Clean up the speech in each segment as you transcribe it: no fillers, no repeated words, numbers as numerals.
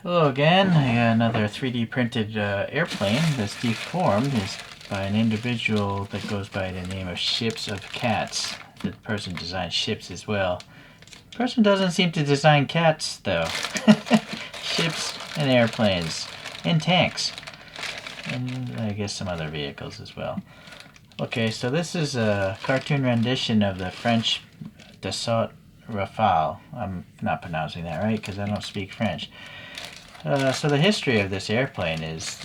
Hello again. I got another 3D printed airplane that's deformed. Is by an individual that goes by the name of Ships of Cats. The person designed ships as well. The person doesn't seem to design cats though. Ships and airplanes and tanks and I guess some other vehicles as well. Okay, so this is a cartoon rendition of the French Dassault Rafale. I'm not pronouncing that right because I don't speak French. So the history of this airplane is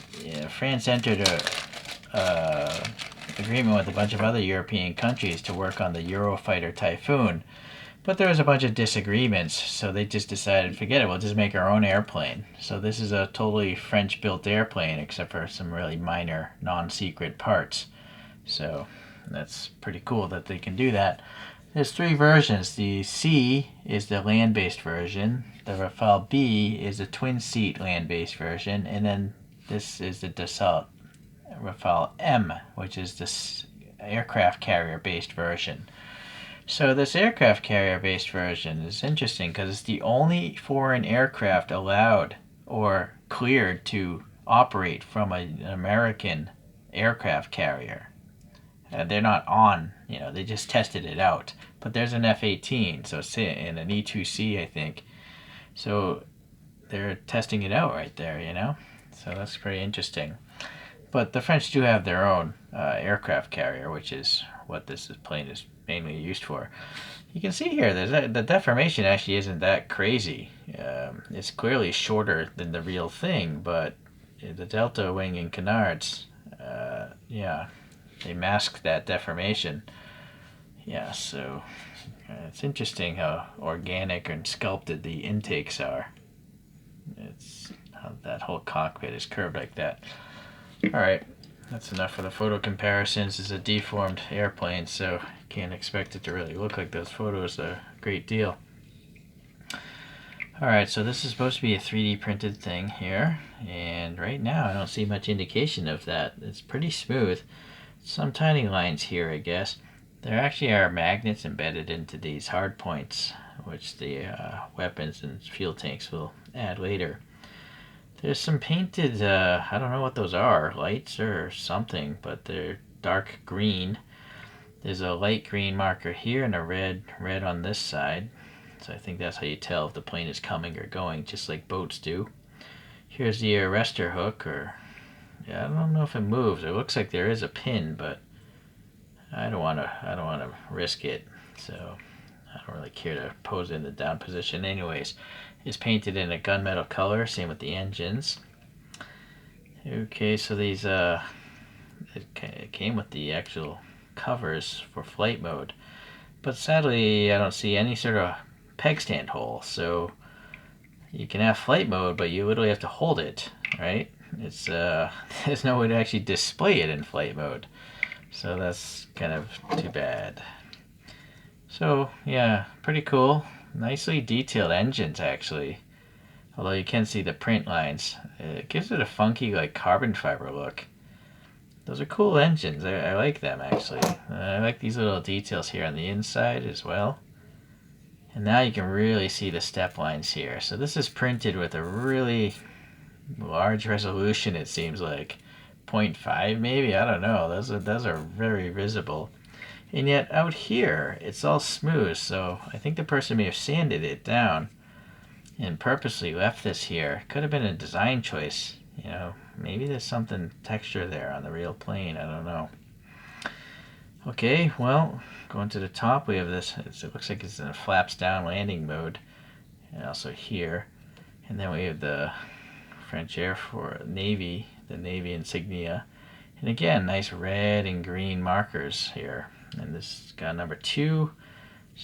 France entered a agreement with a bunch of other European countries to work on the Eurofighter Typhoon, but there was a bunch of disagreements, so they just decided, forget it, we'll just make our own airplane. So this is a totally French-built airplane, except for some really minor, non-secret parts. So that's pretty cool that they can do that. There's three versions. The C is the land-based version. The Rafale B is a twin-seat land-based version. And then this is the Dassault Rafale M, which is this aircraft carrier-based version. So this aircraft carrier-based version is interesting because it's the only foreign aircraft allowed or cleared to operate from an American aircraft carrier. They're not on, they just tested it out. But there's an F-18, so it's in an E-2C, I think. So they're testing it out right there. So that's pretty interesting. But the French do have their own aircraft carrier, which is what this plane is mainly used for. You can see here, the deformation actually isn't that crazy. It's clearly shorter than the real thing, but the delta wing and canards, yeah, they mask that deformation. Yeah, so it's interesting how organic and sculpted the intakes are. It's how that whole cockpit is curved like that. Alright, that's enough for the photo comparisons. It's a deformed airplane, so you can't expect it to really look like those photos a great deal. Alright, so this is supposed to be a 3D printed thing here, and right now I don't see much indication of that. It's pretty smooth. Some tiny lines here, I guess. There actually are magnets embedded into these hard points, which the weapons and fuel tanks will add later. There's some painted, I don't know what those are, lights or something, but they're dark green. There's a light green marker here and a red on this side. So I think that's how you tell if the plane is coming or going, just like boats do. Here's the arrestor hook, yeah, I don't know if it moves. It looks like there is a pin, but I don't want to risk it. So I don't really care to pose in the down position. Anyways, it's painted in a gunmetal color. Same with the engines. Okay, so these it came with the actual covers for flight mode, but sadly I don't see any sort of peg stand hole. So you can have flight mode, but you literally have to hold it, right? It's there's no way to actually display it in flight mode, so that's kind of too bad. So yeah, pretty cool. Nicely detailed engines actually, although you can see the print lines. It gives it a funky like carbon fiber look. Those are cool engines. I like them actually. I like these little details here on the inside as well. And now you can really see the step lines here. So this is printed with a really large resolution, it seems like 0.5 maybe, I don't know. Those are very visible, and yet out here it's all smooth. So I think the person may have sanded it down and purposely left this here. Could have been a design choice, maybe there's something texture there on the real plane, I don't know. Okay, well, going to the top, we have this. It looks like it's in a flaps down landing mode, and also here, and then we have the French Air Force, Navy, the Navy insignia. And again, nice red and green markers here. And this got number 2,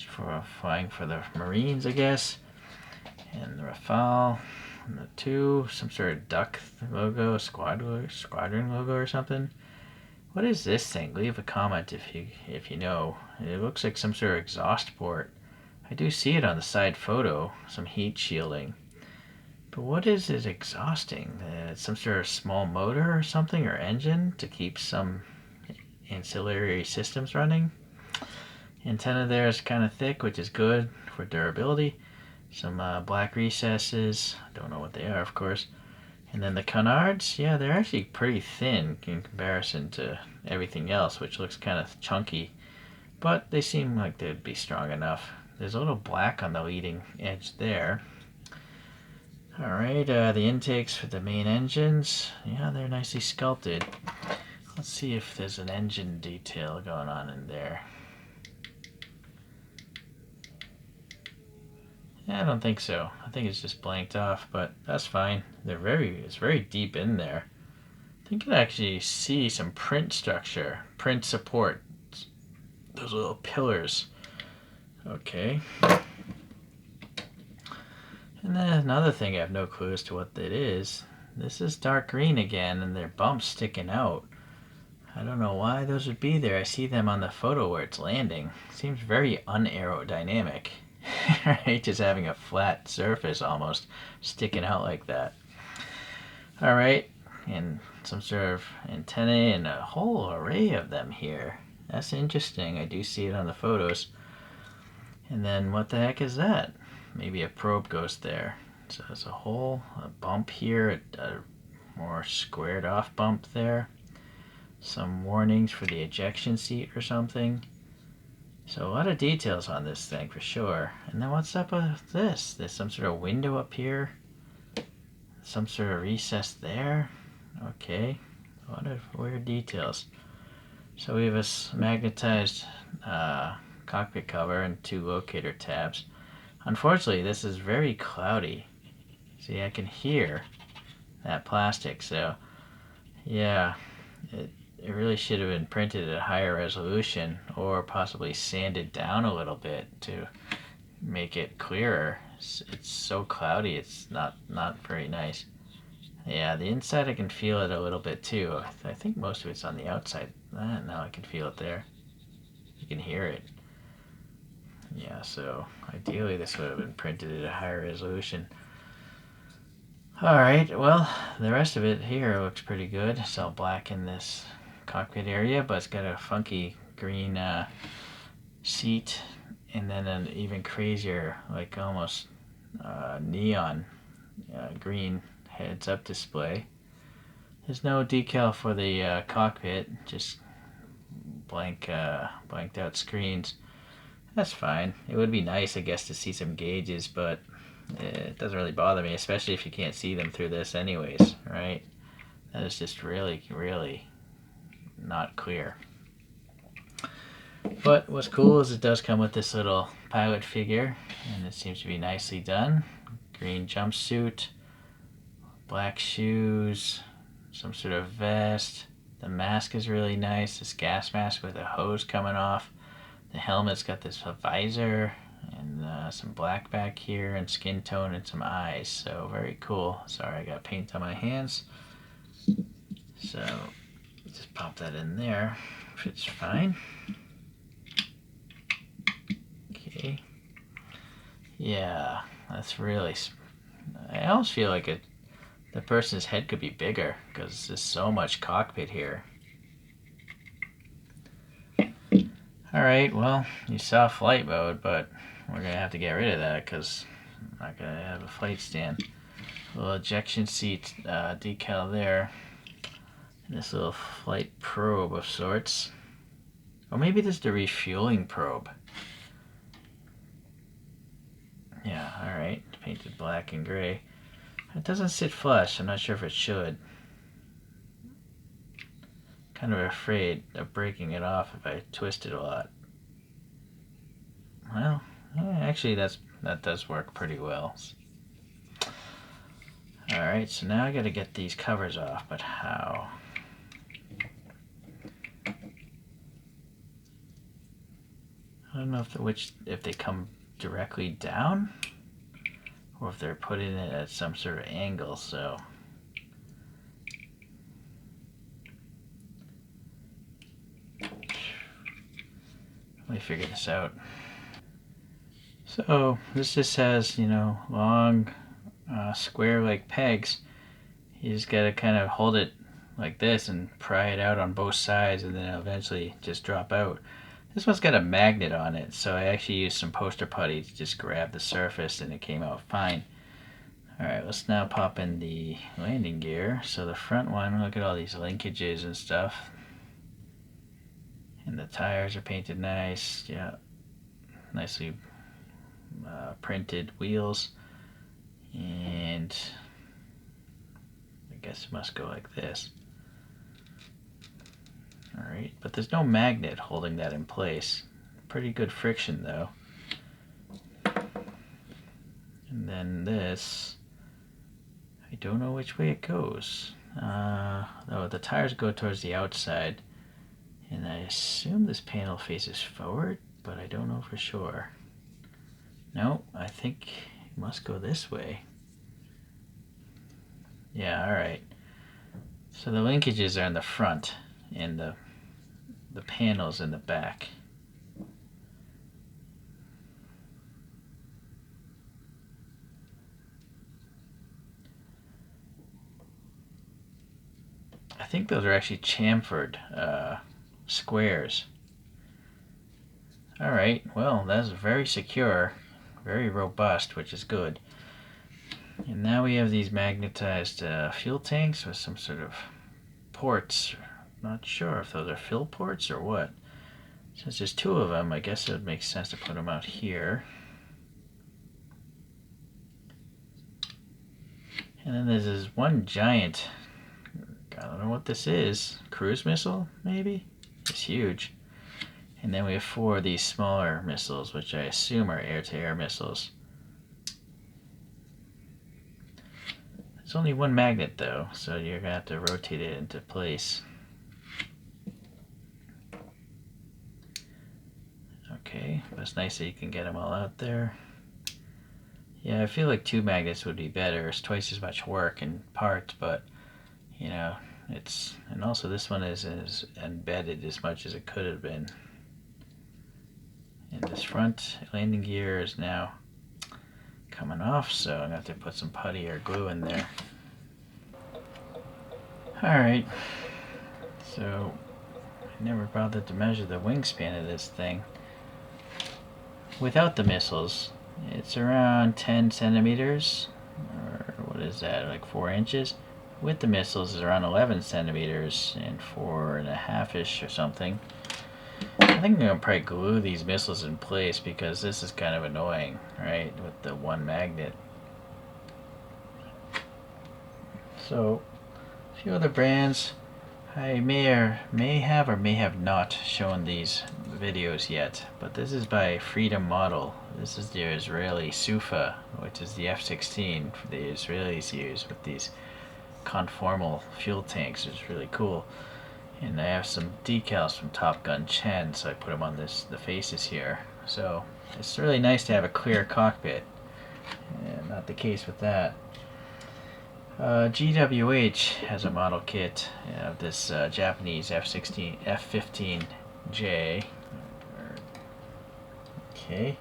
for flying for the Marines, I guess. And the Rafale, and the 2, some sort of duck logo, squadron logo or something. What is this thing? Leave a comment if you know. It looks like some sort of exhaust port. I do see it on the side photo, some heat shielding. But what is it exhausting? Some sort of small motor or something, or engine to keep some ancillary systems running. Antenna there is kind of thick, which is good for durability. Some black recesses. Don't know what they are, of course. And then the canards, yeah, they're actually pretty thin in comparison to everything else, which looks kind of chunky. But they seem like they'd be strong enough. There's a little black on the leading edge there. Alright, the intakes for the main engines, yeah, they're nicely sculpted. Let's see if there's an engine detail going on in there. Yeah, I don't think so. I think it's just blanked off, but that's fine. It's very deep in there. I think you can actually see some print structure, print support. Those little pillars. Okay. And then another thing I have no clue as to what that is. This is dark green again, and there are bumps sticking out. I don't know why those would be there. I see them on the photo where it's landing. Seems very unaerodynamic. Right? Just having a flat surface almost sticking out like that. Alright, and some sort of antennae and a whole array of them here. That's interesting. I do see it on the photos. And then what the heck is that? Maybe a probe goes there. So there's a bump here, a more squared off bump there. Some warnings for the ejection seat or something. So a lot of details on this thing for sure. And then what's up with this? There's some sort of window up here. Some sort of recess there. Okay. A lot of weird details. So we have a magnetized cockpit cover and 2 locator tabs. Unfortunately, this is very cloudy. See, I can hear that plastic, so yeah, it really should have been printed at a higher resolution or possibly sanded down a little bit to make it clearer. It's so cloudy, it's not very nice. Yeah, the inside I can feel it a little bit too. I think most of it's on the outside. Now I can feel it there. You can hear it. Yeah, so ideally this would have been printed at a higher resolution. Alright, well, the rest of it here looks pretty good. It's all black in this cockpit area, but it's got a funky green seat and then an even crazier, like almost neon green heads-up display. There's no decal for the cockpit, just blanked out screens. That's fine. It would be nice, I guess, to see some gauges, but it doesn't really bother me, especially if you can't see them through this anyways, right? That is just really, really not clear. But what's cool is it does come with this little pilot figure, and it seems to be nicely done. Green jumpsuit, black shoes, some sort of vest. The mask is really nice, this gas mask with a hose coming off. The helmet's got this visor and some black back here and skin tone and some eyes. So very cool. Sorry, I got paint on my hands. So just pop that in there. Fits fine. Okay. Yeah, that's really... I almost feel like the person's head could be bigger because there's so much cockpit here. Alright, well, you saw flight mode, but we're going to have to get rid of that because I'm not going to have a flight stand. A little ejection seat decal there. And this little flight probe of sorts. Or maybe this is the refueling probe. Yeah, alright. Painted black and gray. It doesn't sit flush. I'm not sure if it should. Kind of afraid of breaking it off if I twist it a lot. Well, yeah, actually that does work pretty well. Alright, so now I gotta get these covers off, but how? I don't know if they come directly down or if they're put in it at some sort of angle, so let me figure this out. So this just has, long square like pegs. You just gotta kind of hold it like this and pry it out on both sides, and then it'll eventually just drop out. This one's got a magnet on it, so I actually used some poster putty to just grab the surface and it came out fine. Alright, let's now pop in the landing gear. So the front one, look at all these linkages and stuff. And the tires are painted nice, yeah. Nicely printed wheels. And I guess it must go like this. Alright, but there's no magnet holding that in place. Pretty good friction though. And then this, I don't know which way it goes. Oh, the tires go towards the outside. And I assume this panel faces forward, but I don't know for sure. No, I think it must go this way. Yeah, alright. So the linkages are in the front and the panels in the back. I think those are actually chamfered squares. Alright, well, that's very secure, very robust, which is good. And now we have these magnetized fuel tanks with some sort of ports. Not sure if those are fill ports or what. Since there's two of them, I guess it would make sense to put them out here. And then there's this one giant, I don't know what this is, cruise missile maybe? It's huge. And then we have 4 of these smaller missiles, which I assume are air-to-air missiles. There's only one magnet though, so you're going to have to rotate it into place. Okay, that's nice that you can get them all out there. Yeah, I feel like 2 magnets would be better. It's twice as much work and parts, but you know, it's, and also this one is as embedded as much as it could have been. And this front landing gear is now coming off, so I'm going to have to put some putty or glue in there. Alright, so I never bothered to measure the wingspan of this thing. Without the missiles, it's around 10 centimeters, or what is that, like 4 inches? With the missiles, it's around 11 centimeters and 4.5-ish or something. I think I'm going to probably glue these missiles in place because this is kind of annoying, right, with the one magnet. So, a few other brands I may have or may have not shown these videos yet, but this is by Freedom Model. This is the Israeli Sufa, which is the F-16 the Israelis use with these conformal fuel tanks. It's really cool. And I have some decals from Top Gun Chen, so I put them on the faces here. So it's really nice to have a clear cockpit. And not the case with that. GWH has a model kit of this Japanese F-15J. Okay.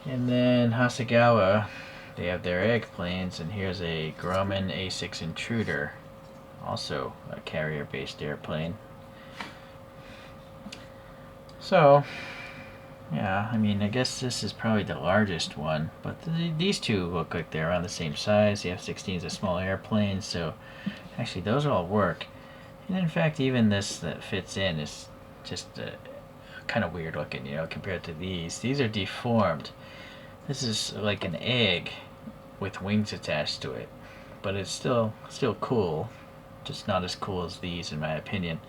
And then Hasegawa, they have their egg planes, and here's a Grumman A6 Intruder, also a carrier-based airplane. So, yeah, I mean, I guess this is probably the largest one, but these two look like they're around the same size. The F-16 is a small airplane, so actually those all work. And in fact, even this that fits in is just kind of weird looking, you know, compared to these. These are deformed. This is like an egg with wings attached to it, but it's still cool, just not as cool as these in my opinion.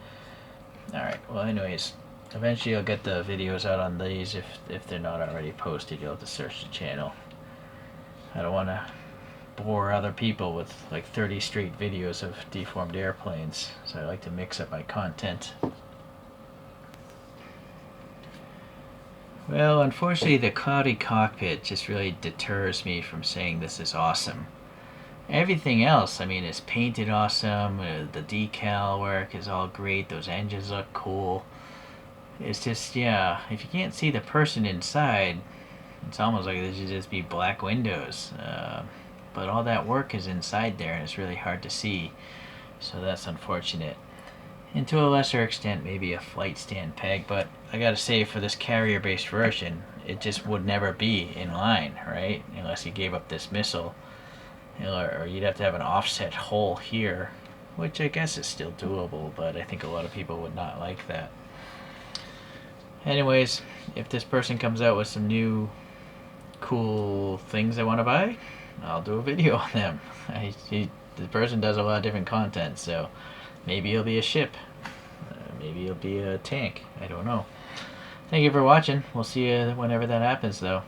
Alright, well anyways, eventually I'll get the videos out on these if they're not already posted. You'll have to search the channel. I don't want to bore other people with like 30 straight videos of deformed airplanes, so I like to mix up my content. Well, unfortunately the cloudy cockpit just really deters me from saying this is awesome. Everything else, I mean, is painted awesome, the decal work is all great, those engines look cool. It's just, yeah, if you can't see the person inside, it's almost like there should just be black windows. But all that work is inside there and it's really hard to see, so that's unfortunate. And to a lesser extent, maybe a flight stand peg, but I gotta say, for this carrier-based version, it just would never be in line, right? Unless you gave up this missile. Or you'd have to have an offset hole here, which I guess is still doable, but I think a lot of people would not like that. Anyways, if this person comes out with some new cool things I want to buy, I'll do a video on them. The person does a lot of different content, so maybe it'll be a ship. Maybe it'll be a tank. I don't know. Thank you for watching. We'll see you whenever that happens, though.